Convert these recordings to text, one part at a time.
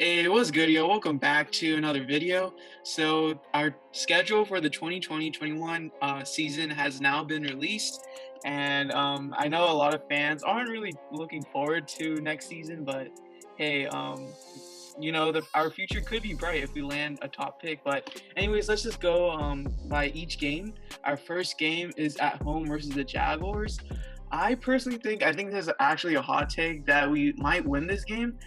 Hey, what's good, yo? Welcome back to another video. So our schedule for the 2020-21 season has now been released, and I know a lot of fans aren't really looking forward to next season, but hey, our future could be bright if we land a top pick. But anyways, let's just go by each game. Our first game is at home versus the Jaguars. I think there's actually a hot take that we might win this game.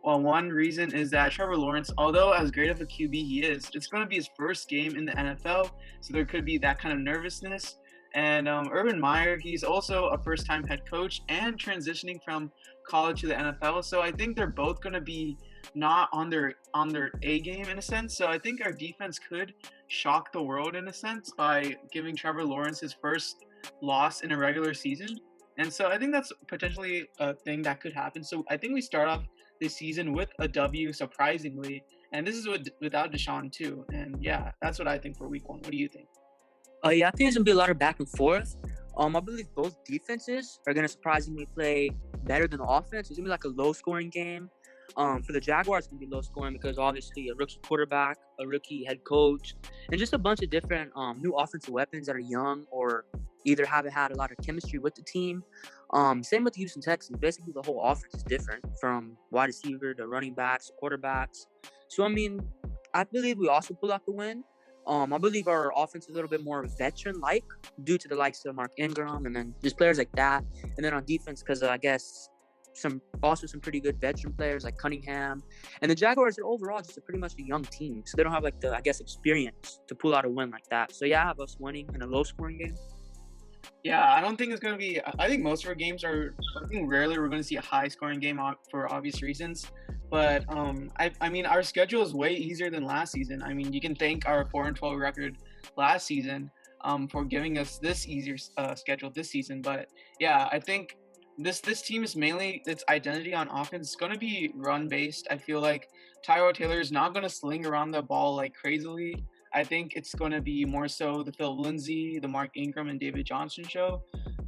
One reason is that Trevor Lawrence, although as great of a QB he is, it's going to be his first game in the NFL, so there could be that kind of nervousness. And Urban Meyer, he's also a first-time head coach and transitioning from college to the NFL. So I think they're both going to be not on their A game in a sense. So I think our defense could shock the world in a sense by giving Trevor Lawrence his first loss in a regular season. And so I think that's potentially a thing that could happen. So I think we start off this season with a W, surprisingly. And this is without Deshaun, too. And yeah, that's what I think for week one. What do you think? Yeah, I think there's gonna be a lot of back and forth. I believe both defenses are gonna surprisingly play better than the offense. It's gonna be like a low-scoring game. For the Jaguars, it's gonna be low-scoring because obviously a rookie quarterback, a rookie head coach, and just a bunch of different new offensive weapons that are young or either haven't had a lot of chemistry with the team. Same with the Houston Texans. Basically, the whole offense is different from wide receiver to running backs, quarterbacks. So I mean, I believe we also pull out the win. I believe our offense is a little bit more veteran-like due to the likes of Mark Ingram and then just players like that. And then on defense, because I guess some pretty good veteran players like Cunningham. And the Jaguars are overall just pretty much a young team, so they don't have like the experience to pull out a win like that. So yeah, I have us winning in a low-scoring game. Yeah, I don't think it's going to be. I think most of our games are. I think rarely we're going to see a high-scoring game for obvious reasons. But I mean, our schedule is way easier than last season. I mean, you can thank our 4-12 record last season for giving us this easier schedule this season. But yeah, I think this team is mainly its identity on offense is going to be run-based. I feel like Tyrod Taylor is not going to sling around the ball like crazily. I think it's going to be more so the Phil Lindsay, the Mark Ingram, and David Johnson show.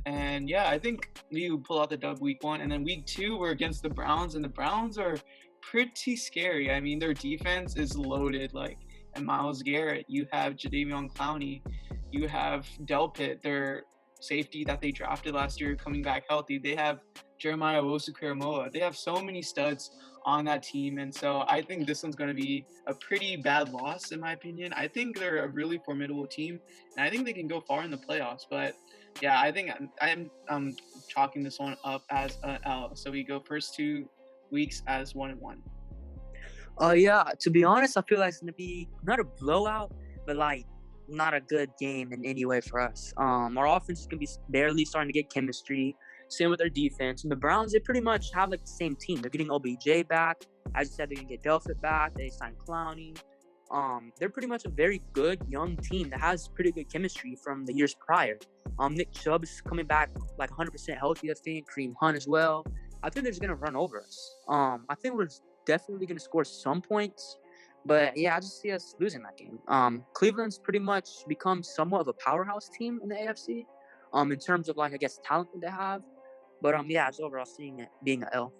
And yeah, I think we pull out the dub week one. And then week two, we're against the Browns, and the Browns are pretty scary. I mean, their defense is loaded. Like, and Myles Garrett, you have Jadeveon Clowney, you have DOLPED, their safety that they drafted last year, coming back healthy. They have Jeremiah Owusu-Koramoah. They have so many studs on that team, and so I think this one's going to be a pretty bad loss in my opinion. I think they're a really formidable team, and I think they can go far in the playoffs. But yeah, I think I'm chalking this one up as an L. So we go first 2 weeks as 1-1. Yeah, to be honest, I feel like it's gonna be not a blowout, but like not a good game in any way for us. Our offense is gonna be barely starting to get chemistry. Same with their defense. And the Browns, they pretty much have like the same team. They're getting OBJ back. As you said, they're gonna get DOLPHI back. They signed Clowney. They're pretty much a very good young team that has pretty good chemistry from the years prior. Nick Chubb is coming back like 100% healthy, I think. Kareem Hunt as well. I think they're just gonna run over us. I think we're definitely gonna score some points, but yeah, I just see us losing that game. Cleveland's pretty much become somewhat of a powerhouse team in the AFC. In terms of like I guess talent that they have, but yeah, just overall seeing it being an L.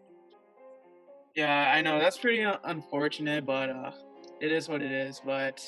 Yeah, I know that's pretty unfortunate, but it is what it is. But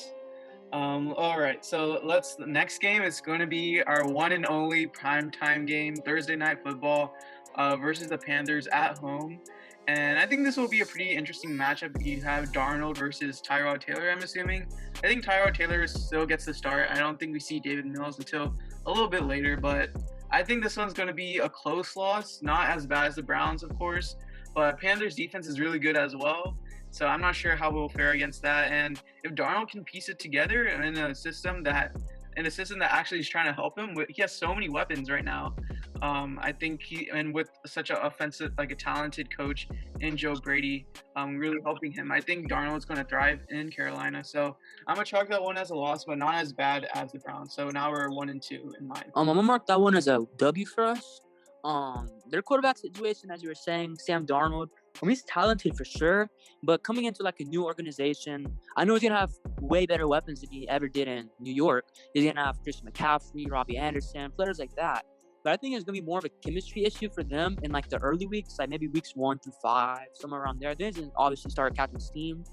all right, so the next game is going to be our one and only primetime game, Thursday Night Football versus the Panthers at home. And I think this will be a pretty interesting matchup. You have Darnold versus Tyrod Taylor, I'm assuming. I think Tyrod Taylor still gets the start. I don't think we see David Mills until a little bit later, but I think this one's going to be a close loss, not as bad as the Browns, of course, but Panthers defense is really good as well. So I'm not sure how we'll fare against that. And if Darnold can piece it together in a system that actually is trying to help him, he has so many weapons right now. I think with such an offensive, like a talented coach in Joe Brady, really helping him. I think Darnold's going to thrive in Carolina. So I'm going to chalk that one as a loss, but not as bad as the Browns. So now we're 1-2 in my opinion. I'm gonna mark that one as a W for us. Their quarterback situation, as you were saying, Sam Darnold. He's talented for sure, but coming into like a new organization, I know he's gonna have way better weapons than he ever did in New York. He's gonna have Christian McCaffrey, Robbie Anderson, players like that. but I think it's gonna be more of a chemistry issue for them in like the early weeks, like maybe weeks 1 through 5, somewhere around there. Then it's obviously start catching steam.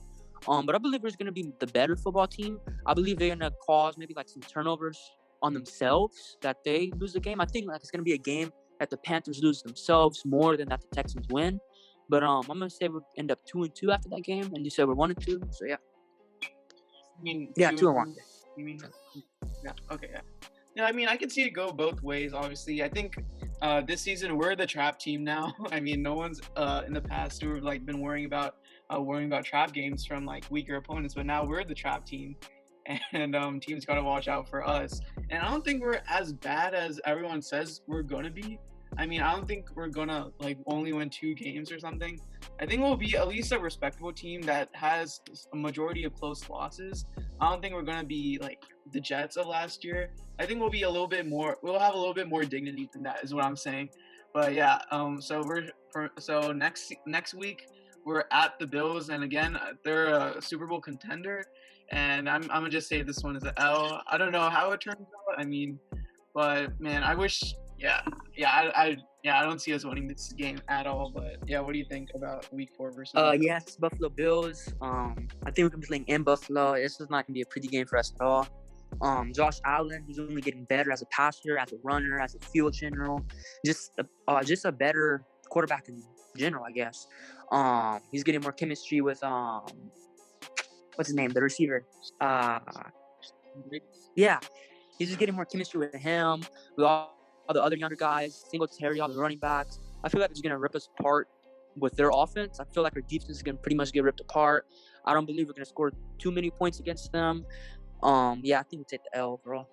But I believe it's gonna be the better football team. I believe they're gonna cause maybe like some turnovers on themselves that they lose the game. I think like it's gonna be a game that the Panthers lose themselves more than that the Texans win. But I'm gonna say we'll end up 2-2 after that game, and you said we're 1-2. So yeah. I mean, Yeah, 2-1. 2-1. You mean? Yeah. Okay. Yeah. Yeah. I mean, I can see it go both ways. Obviously, I think this season we're the trap team now. I mean, no one's in the past who have like been worrying about trap games from like weaker opponents, but now we're the trap team, and teams got to watch out for us. And I don't think we're as bad as everyone says we're gonna be. I mean, I don't think we're gonna like only win 2 games or something. I think we'll be at least a respectable team that has a majority of close losses. I don't think we're gonna be like the Jets of last year. I think we'll be a little bit more. We'll have a little bit more dignity than that, is what I'm saying. But yeah, so next week we're at the Bills, and again they're a Super Bowl contender, and I'm gonna just say this one is an L. I don't know how it turns out. I mean, but man, I wish. I don't see us winning this game at all. But yeah, what do you think about Week 4 versus? Yes, Buffalo Bills. I think we're gonna be playing in Buffalo. This is not gonna be a pretty game for us at all. Josh Allen, he's only getting better as a passer, as a runner, as a field general, just a better quarterback in general, I guess. He's getting more chemistry with what's his name, the receiver. Yeah, he's just getting more chemistry with him, with all the other younger guys, Singletary, all the running backs. I feel like it's gonna rip us apart with their offense. I feel like our defense is gonna pretty much get ripped apart. I don't believe we're gonna score too many points against them. Yeah, I think we take the L overall.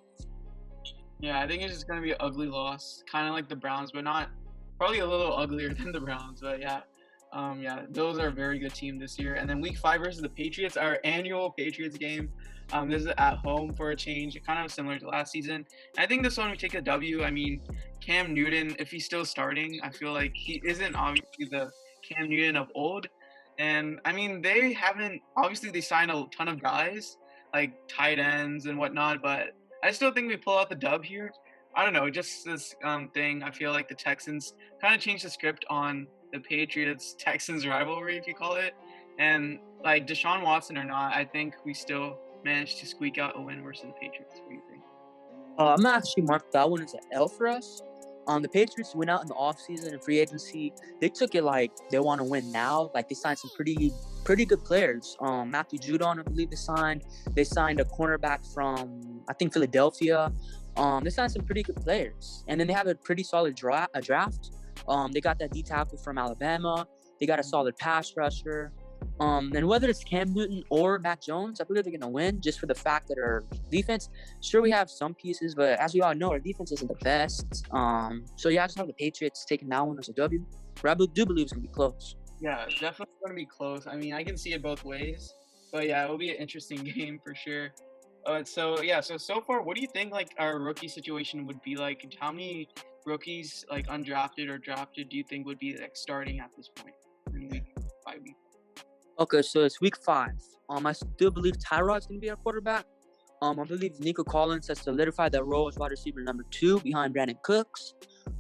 Yeah, I think it's just gonna be an ugly loss, kind of like the Browns, but not probably a little uglier than the Browns. But yeah, Bills are a very good team this year. And then Week 5 versus the Patriots, our annual Patriots game. This is at home for a change, kind of similar to last season. I think this one we take a W. I mean, Cam Newton, if he's still starting, I feel like he isn't obviously the Cam Newton of old. And I mean, they signed a ton of guys like tight ends and whatnot, but I still think we pull out the dub here. I don't know, just this thing. I feel like the Texans kind of changed the script on the Patriots-Texans rivalry, if you call it. And like Deshaun Watson or not, I think we still managed to squeak out a win versus the Patriots. What do you think? I'm gonna actually mark that one as an L for us. The Patriots went out in the offseason and free agency. They took it like they want to win now. Like they signed some pretty good players. Matthew Judon, I believe they signed. They signed a cornerback from I think Philadelphia. They signed some pretty good players, and then they have a pretty solid draft. They got that D tackle from Alabama. They got a solid pass rusher. And whether it's Cam Newton or Mac Jones, I believe they're gonna win just for the fact that our defense. Sure, we have some pieces, but as we all know, our defense isn't the best. So yeah, I just have the Patriots taking that one as a W. But I do believe it's gonna be close. Yeah, definitely going to be close. I mean, I can see it both ways, but yeah, it will be an interesting game for sure. So far, what do you think like our rookie situation would be like? And how many rookies like undrafted or drafted do you think would be like starting at this point in Week 5? Okay, so it's Week 5. I still believe Tyrod's gonna be our quarterback. I believe Nico Collins has solidified that role as wide receiver number 2 behind Brandon Cooks.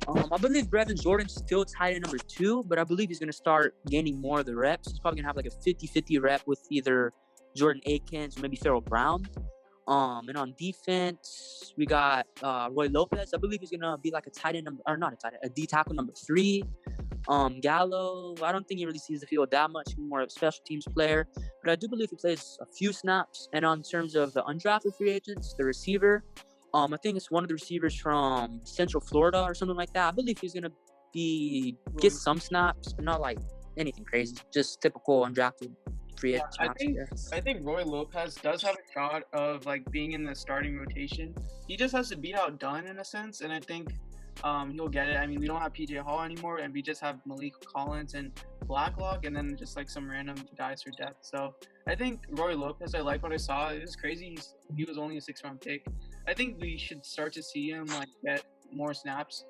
I believe Brevin Jordan's still tight end number 2, but I believe he's gonna start gaining more of the reps. He's probably gonna have like a 50-50 rep with either Jordan Akins or maybe Farrell Brown. And on defense, we got Roy Lopez. I believe he's gonna be like a tight end number, or not a tight end, a D tackle number 3. Gallo, I don't think he really sees the field that much. He's more of a special teams player, but I do believe he plays a few snaps. And on terms of the undrafted free agents, the receiver, I think it's one of the receivers from Central Florida or something like that. I believe he's gonna get some snaps, but not like anything crazy. Just typical undrafted free agent snaps. I think Roy Lopez does have a shot of like being in the starting rotation. He just has to beat out Dunn in a sense, and I think he'll get it. I mean, we don't have PJ Hall anymore, and we just have Malik Collins and Blacklock, and then just like some random guys for depth. So I think Roy Lopez, I like what I saw. It was crazy. He was only a 6th-round pick. I think we should start to see him like get more snaps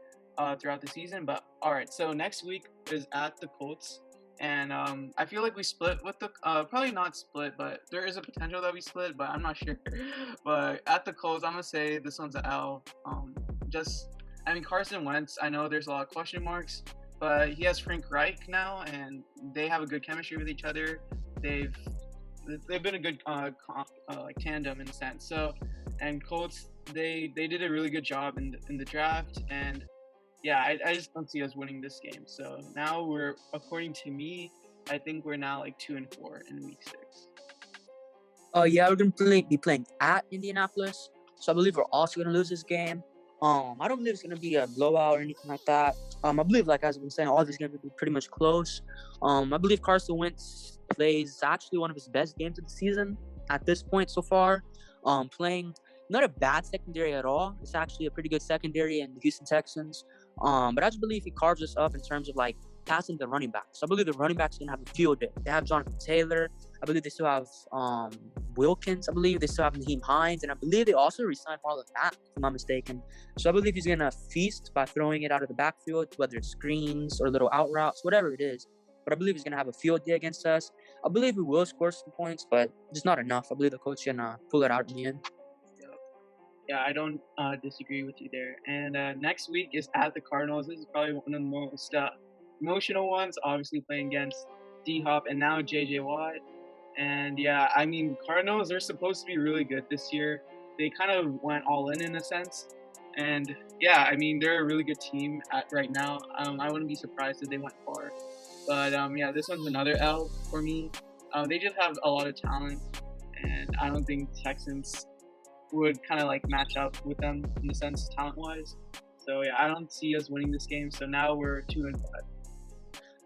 throughout the season. But all right, so next week is at the Colts, and I feel like we split with the probably not split, but there is a potential that we split, but I'm not sure. But at the Colts, I'm gonna say this one's an L. I mean, Carson Wentz, I know there's a lot of question marks, but he has Frank Reich now, and they have a good chemistry with each other. They've they've been a good like tandem in a sense. So, and Colts, they did a really good job in the draft, and yeah, I just don't see us winning this game. So now we're, according to me, I think we're now like 2-4 in week 6. Yeah, we're gonna be playing at Indianapolis, so I believe we're also gonna lose this game. I don't believe it's gonna be a blowout or anything like that. I believe, like as I've been saying, all these games will be pretty much close. I believe Carson Wentz plays actually one of his best games of the season at this point so far. Playing not a bad secondary at all. It's actually a pretty good secondary in the Houston Texans. But I just believe he carves us up in terms of like passing the running backs. I believe the running backs gonna have a field day. They have Jonathan Taylor. I believe they still have Wilkins. I believe they still have Naheem Hines, and I believe they also re-signed Marlon Mack, if I'm not mistaken. So I believe he's gonna feast by throwing it out of the backfield, whether it's screens or little out routes, whatever it is. But I believe he's gonna have a field day against us. I believe we will score some points, but just not enough. I believe the coach is gonna pull it out in the end. Yeah, I don't disagree with you there. And next week is at the Cardinals. This is probably one of the most emotional ones. Obviously playing against D-Hop and now JJ Watt. And yeah, I mean, Cardinals are supposed to be really good this year. They kind of went all in a sense. And yeah, I mean, they're a really good team right now. I wouldn't be surprised if they went far. But yeah, this one's another L for me. They just have a lot of talent, and I don't think Texans would kind of like match up with them in the sense talent wise. So yeah, I don't see us winning this game. So now we're 2-5.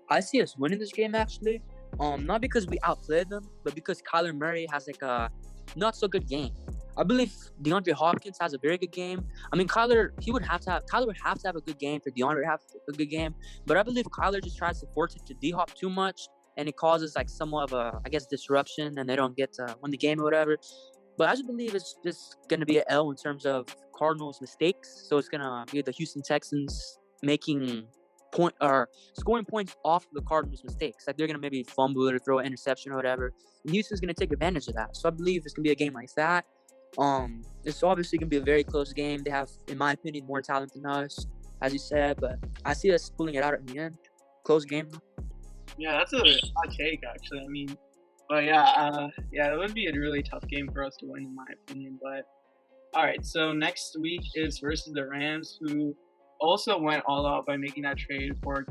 I see us winning this game actually. Not because we outplayed them, but because Kyler Murray has like a not so good game. I believe DeAndre Hopkins has a very good game. I mean, Kyler would have to have a good game for DeAndre to have a good game. But I believe Kyler just tries to force it to D-Hop too much, and it causes like somewhat of a, I guess, disruption, and they don't get to win the game or whatever. But I just believe it's just going to be an L in terms of Cardinals' mistakes. So it's going to be the Houston Texans making scoring points off of the Cardinals' mistakes. Like they're going to maybe fumble or throw an interception or whatever. And Houston's going to take advantage of that. So I believe it's going to be a game like that. It's obviously going to be a very close game. They have, in my opinion, more talent than us, as you said. But I see us pulling it out in the end. Close game. Yeah, that's a hot take actually. I mean, but yeah, it would be a really tough game for us to win, in my opinion. But all right, so next week is versus the Rams, who also went all out by making that trade for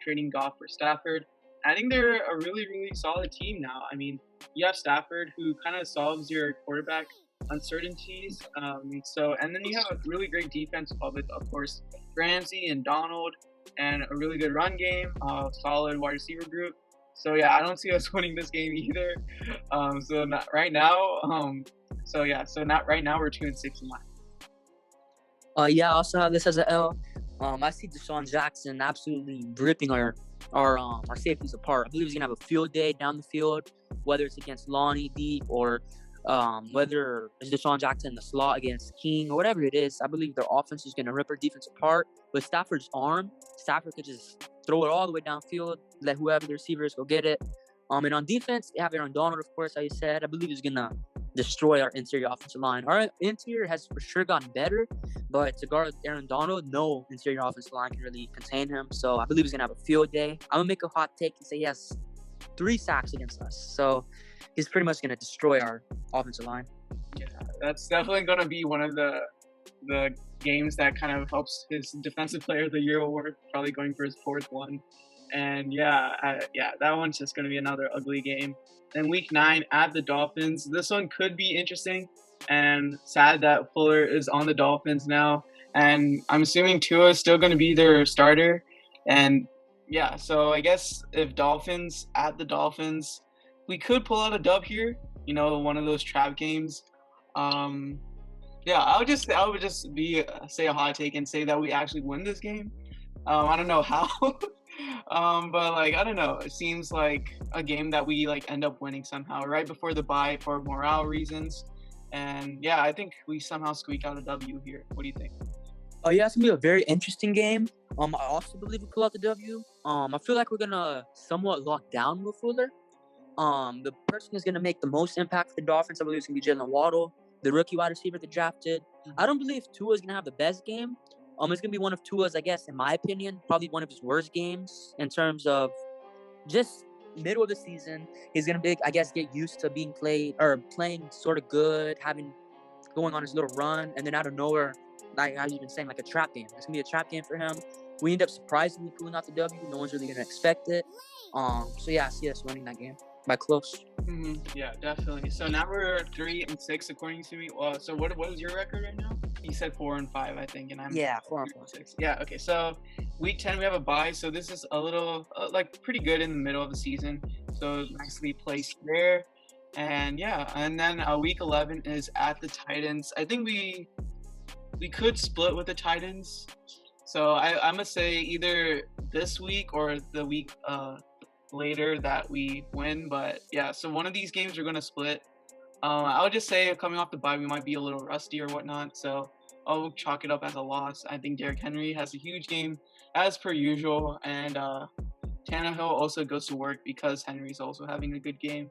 trading Goff for Stafford. I think they're a really, really solid team now. I mean, you have Stafford, who kind of solves your quarterback uncertainties. And then you have a really great defense with, of course, Ramsey and Donald, and a really good run game, solid wide receiver group. So yeah, I don't see us winning this game either. So not right now. Not right now. We're 2-6 in line. Yeah, I also have this as an L. I see Deshaun Jackson absolutely ripping our safeties apart. I believe he's gonna have a field day down the field, whether it's against Lonnie deep or whether it's Deshaun Jackson in the slot against King or whatever it is. I believe their offense is gonna rip our defense apart. With Stafford's arm, Stafford could just throw it all the way downfield, let whoever the receivers go get it. And on defense, they have Aaron Donald, of course, like you said. I believe he's gonna destroy our interior offensive line. Our interior has for sure gotten better, but to guard Aaron Donald, no interior offensive line can really contain him. So I believe he's gonna have a field day. I'm gonna make a hot take and say he has 3 sacks against us. So he's pretty much gonna destroy our offensive line. Yeah, that's definitely gonna be one of the games that kind of helps his Defensive Player of the Year award, probably going for his 4th one. And that one's just going to be another ugly game. Then week 9 at the Dolphins. This one could be interesting, and sad that Fuller is on the Dolphins now. And I'm assuming Tua is still going to be their starter. And yeah, so I guess if Dolphins at the Dolphins, we could pull out a dub here. You know, one of those trap games. I would just say a hot take and say that we actually win this game. I don't know how, but like I don't know. It seems like a game that we like end up winning somehow right before the bye for morale reasons. And yeah, I think we somehow squeak out a W here. What do you think? Oh yeah, it's gonna be a very interesting game. I also believe we pull out the W. I feel like we're gonna somewhat lock down with Fuller. The person who's gonna make the most impact for the Dolphins, I believe, is gonna be Jalen Waddle, the rookie wide receiver they drafted. I don't believe Tua is gonna have the best game. It's gonna be one of Tua's, I guess, in my opinion, probably one of his worst games in terms of just middle of the season. He's gonna be, I guess, get used to being playing sort of good, going on his little run, and then out of nowhere, like I've been saying, like a trap game. It's gonna be a trap game for him. We end up surprisingly pulling out the W. No one's really gonna expect it. So yeah, I see us winning that game by close. Yeah, definitely. So now we're 3-6 according to me. So what is your record right now? You said 4-5, I think, and I'm 4-6. Yeah. Okay. So week 10 we have a bye. So this is a little like pretty good in the middle of the season. So nicely placed there. And yeah, and then week 11 is at the Titans. I think we could split with the Titans. So I'm gonna say either this week or the week later that we win. But yeah, so one of these games we're gonna split. I would just say coming off the bye we might be a little rusty or whatnot. So I'll chalk it up as a loss. I think Derrick Henry has a huge game as per usual, and Tannehill also goes to work because Henry's also having a good game.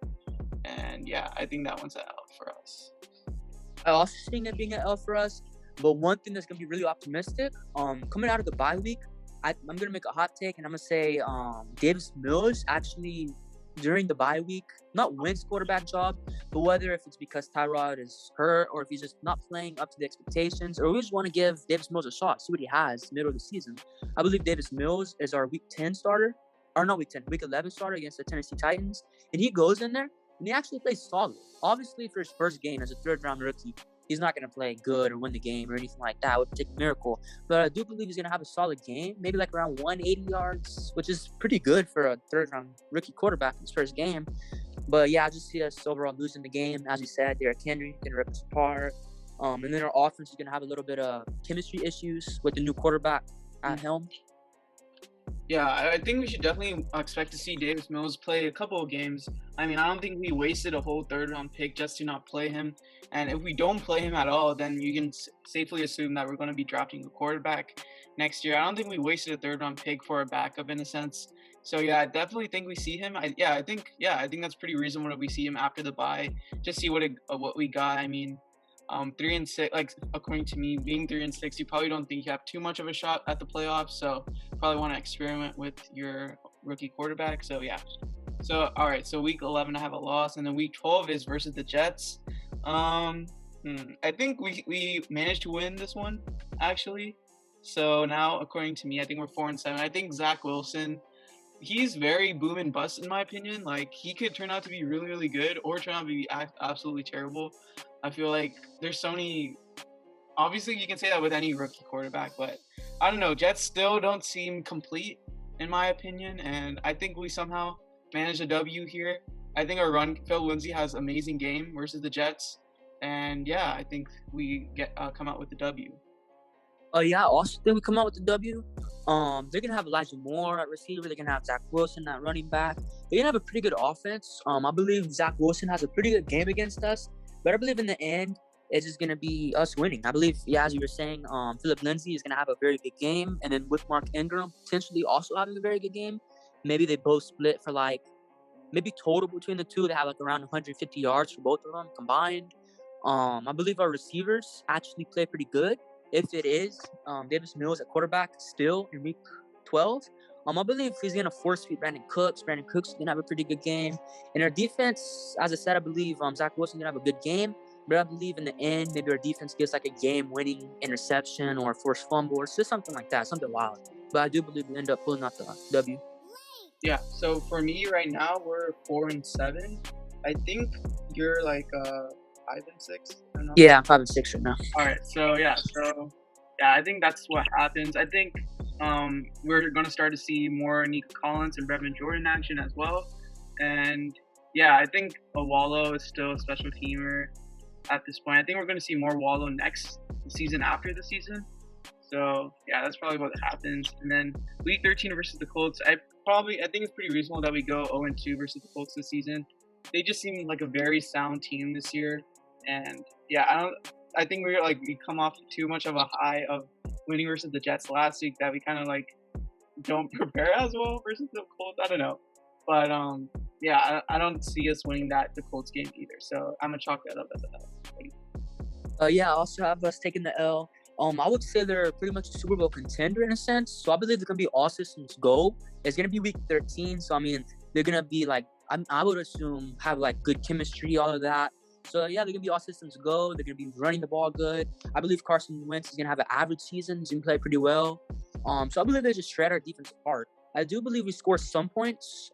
And yeah, I think that one's an L for us. I also think it being an L for us. But one thing that's gonna be really optimistic, coming out of the bye week, I'm gonna make a hot take, and I'm gonna say Davis Mills actually during the bye week not wins quarterback job, but whether if it's because Tyrod is hurt or if he's just not playing up to the expectations, or we just want to give Davis Mills a shot, see what he has middle of the season. I believe Davis Mills is our week 10 starter, or not week 10, week 11 starter against the Tennessee Titans, and he goes in there and he actually plays solid. Obviously, for his first game as a third-round rookie, he's not going to play good or win the game or anything like that. It would take a miracle. But I do believe he's going to have a solid game, maybe like around 180 yards, which is pretty good for a third-round rookie quarterback in his first game. But yeah, I just see us overall losing the game. As you said, Derrick Henry going to rip us apart. And then our offense is going to have a little bit of chemistry issues with the new quarterback at helm. Yeah, I think we should definitely expect to see Davis Mills play a couple of games. I mean, I don't think we wasted a whole third-round pick just to not play him. And if we don't play him at all, then you can safely assume that we're going to be drafting a quarterback next year. I don't think we wasted a third-round pick for a backup in a sense. So yeah, I definitely think we see him. I think that's pretty reasonable that we see him after the bye. Just see what we got. I mean, 3-6, like according to me, being 3-6, you probably don't think you have too much of a shot at the playoffs. So probably want to experiment with your rookie quarterback. So yeah. So all right. So week 11, I have a loss, and then week 12 is versus the Jets. I think we managed to win this one actually. So now, according to me, I think we're 4-7. I think Zach Wilson, he's very boom and bust in my opinion. Like he could turn out to be really, really good or turn out to be absolutely terrible. I feel like there's so many. Obviously, you can say that with any rookie quarterback, but I don't know. Jets still don't seem complete, in my opinion, and I think we somehow managed a W here. I think our run, Phil Lindsay has an amazing game versus the Jets, and yeah, I think we come out with the W. Yeah, I also think we come out with the W. They're gonna have Elijah Moore at receiver. They're gonna have Zach Wilson at running back. They're gonna have a pretty good offense. I believe Zach Wilson has a pretty good game against us. But I believe in the end, it's just going to be us winning. I believe, yeah, as you were saying, Philip Lindsay is going to have a very good game. And then with Mark Ingram potentially also having a very good game. Maybe they both split for maybe total between the two. They have around 150 yards for both of them combined. I believe our receivers actually play pretty good. If it is Davis Mills at quarterback still in week 12, I believe he's going to force feed Brandon Cooks. Brandon Cooks is going to have a pretty good game. In our defense, as I said, I believe Zach Wilson is going to have a good game. But I believe in the end, maybe our defense gets a game-winning interception or a forced fumble or just something like that, something wild. But I do believe we end up pulling out the W. Yeah, so for me right now, we're 4-7. I think you're 5-6. Yeah, I'm 5-6 right now. All right, so I think that's what happens. I think we're going to start to see more Nico Collins and Brevin Jordan action as well. And yeah, I think Wallow is still a special teamer at this point. I think we're going to see more Wallow next season after the season. So yeah, that's probably what happens. And then week 13 versus the Colts, I think it's pretty reasonable that we go 0-2 versus the Colts this season. They just seem like a very sound team this year. And yeah, I think we come off too much of a high of winning versus the Jets last week that we kind of don't prepare as well versus the Colts. I don't know, but yeah, I don't see us winning the Colts game either. So I'm gonna chalk that up as a L. Yeah, I also have us taking the L. I would say they're pretty much a Super Bowl contender in a sense. So I believe they're gonna be all systems go. It's gonna be week 13, so I mean they're gonna be like I would assume have like good chemistry, all of that. So yeah, they're gonna be all systems go. They're gonna be running the ball good. I believe Carson Wentz is gonna have an average season. He's gonna play pretty well. So I believe they just shred our defense apart. I do believe we score some points,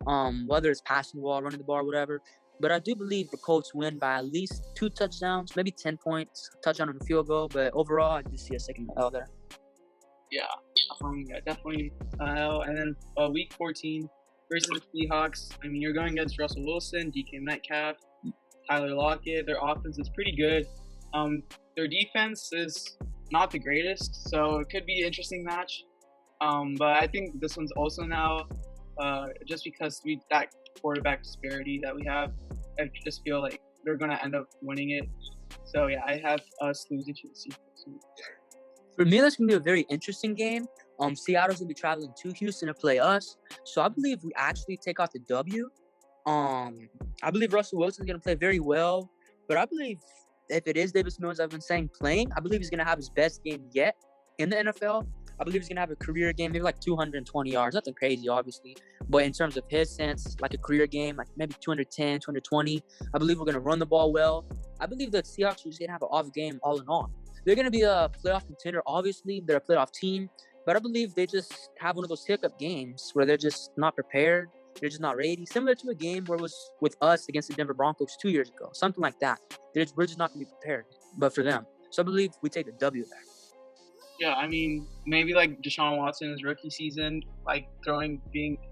whether it's passing the ball, running the ball, or whatever. But I do believe the Colts win by at least 2 touchdowns, maybe 10 points, touchdown on a field goal. But overall, I do see a second L there. Yeah, yeah, definitely L. And then week 14 versus the Seahawks. I mean, you're going against Russell Wilson, DK Metcalf, Tyler Lockett. Their offense is pretty good. Their defense is not the greatest, so it could be an interesting match. But I think this one's also now, just because that quarterback disparity that we have, I just feel like they're gonna end up winning it. So yeah, I have us losing to the Seahawks. For me, that's gonna be a very interesting game. Seattle's gonna be traveling to Houston to play us, so I believe we actually take off the W. I believe Russell Wilson's gonna play very well, but I believe if it is Davis Mills, I've been saying playing, I believe he's gonna have his best game yet in the NFL. I believe he's gonna have a career game, maybe like 220 yards. Nothing crazy, obviously, but in terms of his sense, like a career game, like maybe 210, 220. I believe we're gonna run the ball well. I believe the Seahawks are just gonna have an off game all in all. They're gonna be a playoff contender, obviously. They're a playoff team, but I believe they just have one of those hiccup games where they're just not prepared. They're just not ready. Similar to a game where it was with us against the Denver Broncos 2 years ago, something like that. We're just not gonna be prepared, but for them. So I believe we take a W there. Yeah, I mean, maybe like Deshaun Watson's rookie season, like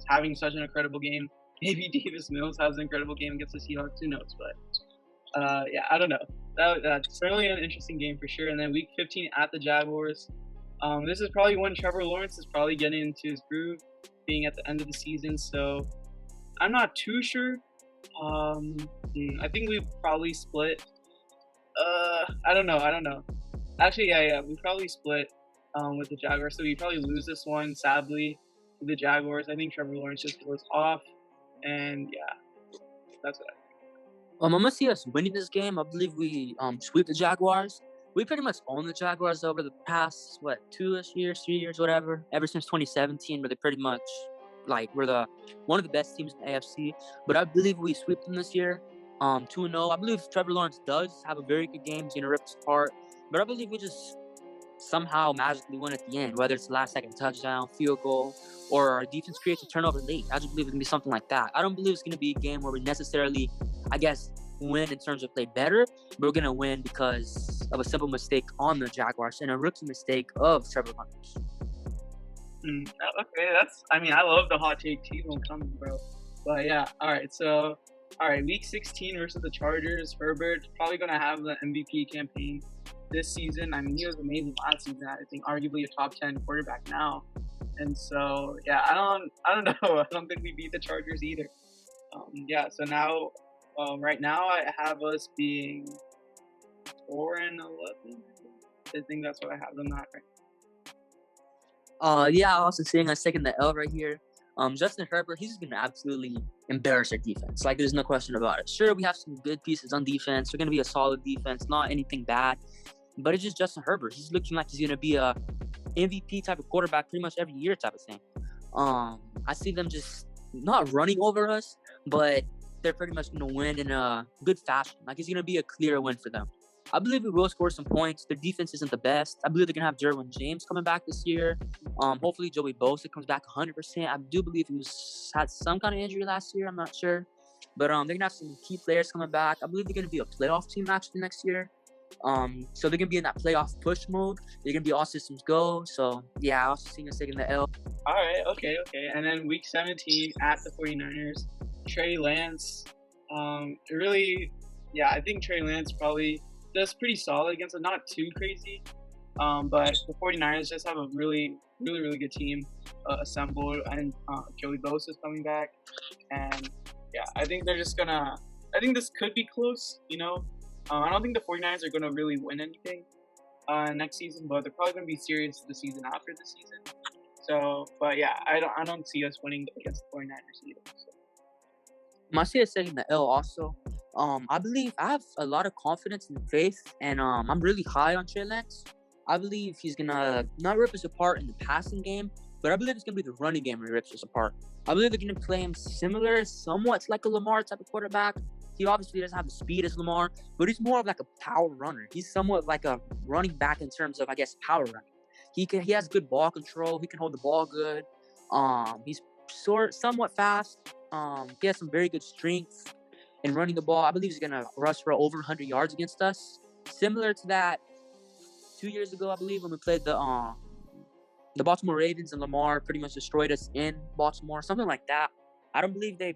having such an incredible game. Maybe Davis Mills has an incredible game against the Seahawks. Who knows? But yeah, I don't know. That's certainly an interesting game for sure. And then week 15 at the Jaguars. This is probably when Trevor Lawrence is probably getting into his groove, being at the end of the season. So I'm not too sure. I think we probably split. I don't know. Actually, yeah, we probably split with the Jaguars, so we probably lose this one, sadly, to the Jaguars. I think Trevor Lawrence just goes off, and yeah, that's what I think. I'm gonna see us winning this game. I believe we sweep the Jaguars. We pretty much own the Jaguars over the past 2-ish years, 3 years, whatever. Ever since 2017, where they pretty much we're one of the best teams in the AFC. But I believe we sweep them this year. 2-0. I believe Trevor Lawrence does have a very good game. He's gonna rip us apart. But I believe we just somehow magically win at the end, whether it's the last second touchdown, field goal, or our defense creates a turnover late. I just believe it's going to be something like that. I don't believe it's going to be a game where we necessarily, I guess, win in terms of play better, but we're going to win because of a simple mistake on the Jaguars and a rookie mistake of Trevor Lawrence. Okay, I love the hot take. Keep on coming, bro. But yeah, all right, week 16 versus the Chargers. Herbert probably going to have the MVP campaign this season. I mean, he was amazing last season. I think arguably a top 10 quarterback now. And so, yeah, I don't know. I don't think we beat the Chargers either. Yeah, so now, right now, I have us being 4-11. I think that's what I have them at right. Yeah, I'm also seeing us taking the L right here. Justin Herbert, he's going to absolutely embarrass our defense. There's no question about it. Sure, we have some good pieces on defense. We're going to be a solid defense, not anything bad. But it's just Justin Herbert. He's looking like he's going to be a MVP type of quarterback pretty much every year type of thing. I see them just not running over us, but they're pretty much going to win in a good fashion. It's going to be a clear win for them. I believe we will score some points. Their defense isn't the best. I believe they're going to have Derwin James coming back this year. Hopefully Joey Bosa comes back 100%. I do believe he had some kind of injury last year. I'm not sure. But they're going to have some key players coming back. I believe they're going to be a playoff team actually next year. So they're going to be in that playoff push mode. They're going to be all systems go. So, yeah, I also see us taking the L. All right, okay. And then week 17 at the 49ers, Trey Lance. I think Trey Lance probably does pretty solid against them. Not too crazy. But the 49ers just have a really, really, really good team assembled. And Joey Bosa is coming back. And, yeah, I think they're just going to – I think this could be close, you know. I don't think the 49ers are going to really win anything next season, but they're probably going to be serious the season after the season. So, but yeah, I don't see us winning against the 49ers either. So. I see us taking the L also. I believe I have a lot of confidence and faith, and I'm really high on Trey Lance. I believe he's gonna not rip us apart in the passing game, but I believe it's gonna be the running game where he rips us apart. I believe they're gonna play him similar, somewhat like a Lamar type of quarterback. He obviously doesn't have the speed as Lamar, but he's more of like a power runner. He's somewhat like a running back in terms of, I guess, power running. He has good ball control. He can hold the ball good. He's somewhat fast. He has some very good strength in running the ball. I believe he's gonna rush for over 100 yards against us, similar to that 2 years ago, I believe, when we played the Baltimore Ravens and Lamar pretty much destroyed us in Baltimore, something like that. I don't believe they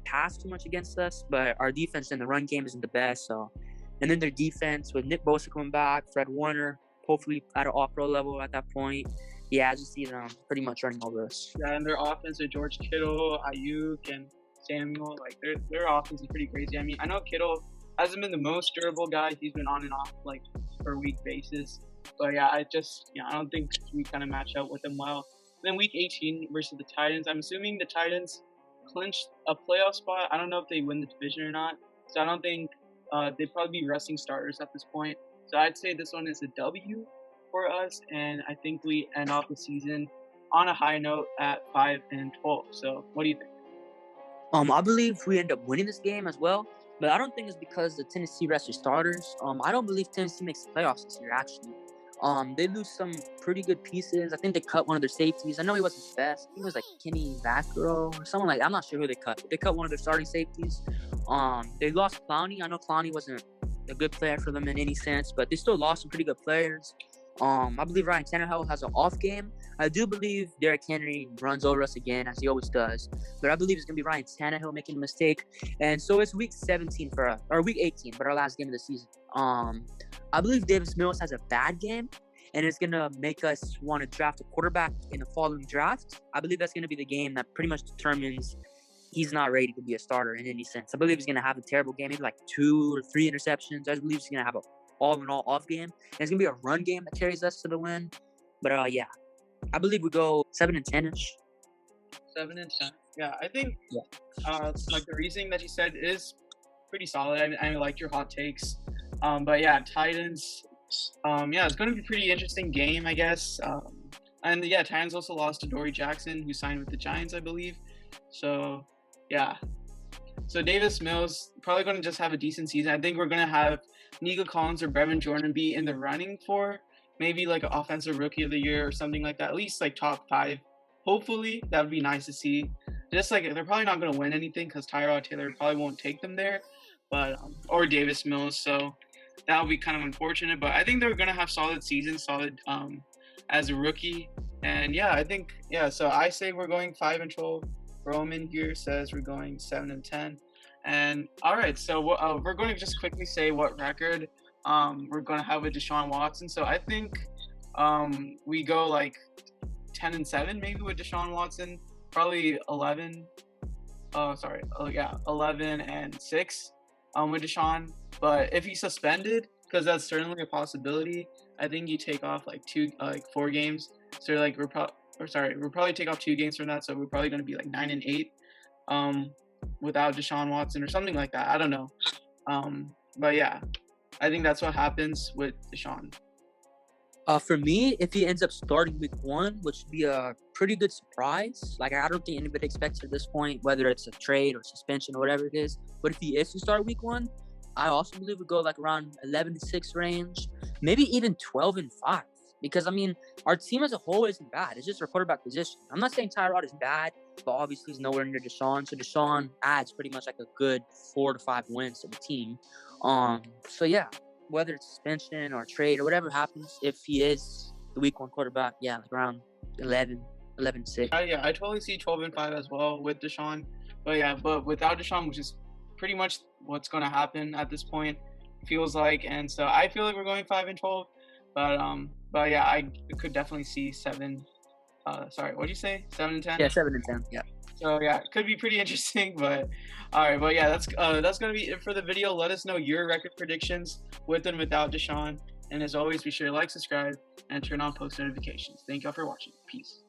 pass too much against us, but our defense in the run game isn't the best. So, and then their defense with Nick Bosa coming back, Fred Warner, hopefully at an all-pro level at that point. Yeah, I just see them pretty much running over us. Yeah, and their offense with George Kittle, Ayuk, and Samuel, like their offense is pretty crazy. I mean, I know Kittle hasn't been the most durable guy. He's been on and off like per week basis. But yeah, I don't think we kind of match up with them well. Then week 18 versus the Titans. I'm assuming the Titans clinched a playoff spot. I don't know if they win the division or not. So I don't think they'd probably be resting starters at this point. So I'd say this one is a W for us, and I think we end off the season on a high note at 5-12. So what do you think? I believe we end up winning this game as well, but I don't think it's because the Tennessee rested starters. I don't believe Tennessee makes the playoffs this year, actually. They lose some pretty good pieces. I think they cut one of their safeties. I know he wasn't the best. I think it was like Kenny Vaccaro or someone like that. I'm not sure who they cut. But they cut one of their starting safeties. They lost Clowney. I know Clowney wasn't a good player for them in any sense, but they still lost some pretty good players. I believe Ryan Tannehill has an off game. I do believe Derrick Henry runs over us again, as he always does. But I believe it's going to be Ryan Tannehill making a mistake. And so it's week 17 for us, or week 18, but our last game of the season. I believe Davis Mills has a bad game, and it's going to make us want to draft a quarterback in the following draft. I believe that's going to be the game that pretty much determines he's not ready to be a starter in any sense. I believe he's going to have a terrible game, maybe like 2 or 3 interceptions. I believe he's going to have a all-in-all off game. And it's going to be a run game that carries us to the win. But, yeah, I believe we go 7-10-ish. 7-10. Yeah, I think like the reasoning that you said is pretty solid. I like your hot takes. But yeah, Titans. Yeah, it's going to be a pretty interesting game, I guess. And yeah, Titans also lost to Dory Jackson, who signed with the Giants, I believe. So yeah. So Davis Mills probably going to just have a decent season. I think we're going to have Nico Collins or Brevin Jordan be in the running for maybe like an offensive rookie of the year or something like that. At least like top 5. Hopefully, that would be nice to see. Just like they're probably not going to win anything because Tyrod Taylor probably won't take them there, but or Davis Mills. So that would be kind of unfortunate. But I think they're going to have solid seasons, as a rookie. And yeah, I think So I say we're going 5-12. Roman here says we're going 7-10. And all right, so we're going to just quickly say what record we're going to have with Deshaun Watson. So I think we go like 10-7 maybe with Deshaun Watson, probably 11. 11-6 with Deshaun. But if he's suspended, because that's certainly a possibility, I think you take off like 4 games. So like we'll probably take off 2 games from that. So we're probably going to be like 9-8 without Deshaun Watson or something like that. I don't know. But yeah, I think that's what happens with Deshaun. For me, if he ends up starting week 1, which would be a pretty good surprise. Like, I don't think anybody expects at this point, whether it's a trade or suspension or whatever it is. But if he is to start week 1, I also believe we go like around 11-6 range, maybe even 12-5. Because, I mean, our team as a whole isn't bad. It's just our quarterback position. I'm not saying Tyrod is bad, but obviously he's nowhere near Deshaun. So Deshaun adds pretty much like a good 4 to 5 wins to the team. So, yeah, whether it's suspension or trade or whatever happens, if he is the week 1 quarterback, yeah, like around 11-6. Yeah, I totally see 12-5 as well with Deshaun. But without Deshaun, which is pretty much what's going to happen at this point, feels like. And so I feel like we're going 5-12. But yeah, I could definitely see 7. What'd you say? 7-10? Yeah, 7-10. Yeah. So yeah, it could be pretty interesting. But all right, but yeah, that's gonna be it for the video. Let us know your record predictions with and without Deshaun. And as always, be sure to like, subscribe, and turn on post notifications. Thank y'all for watching. Peace.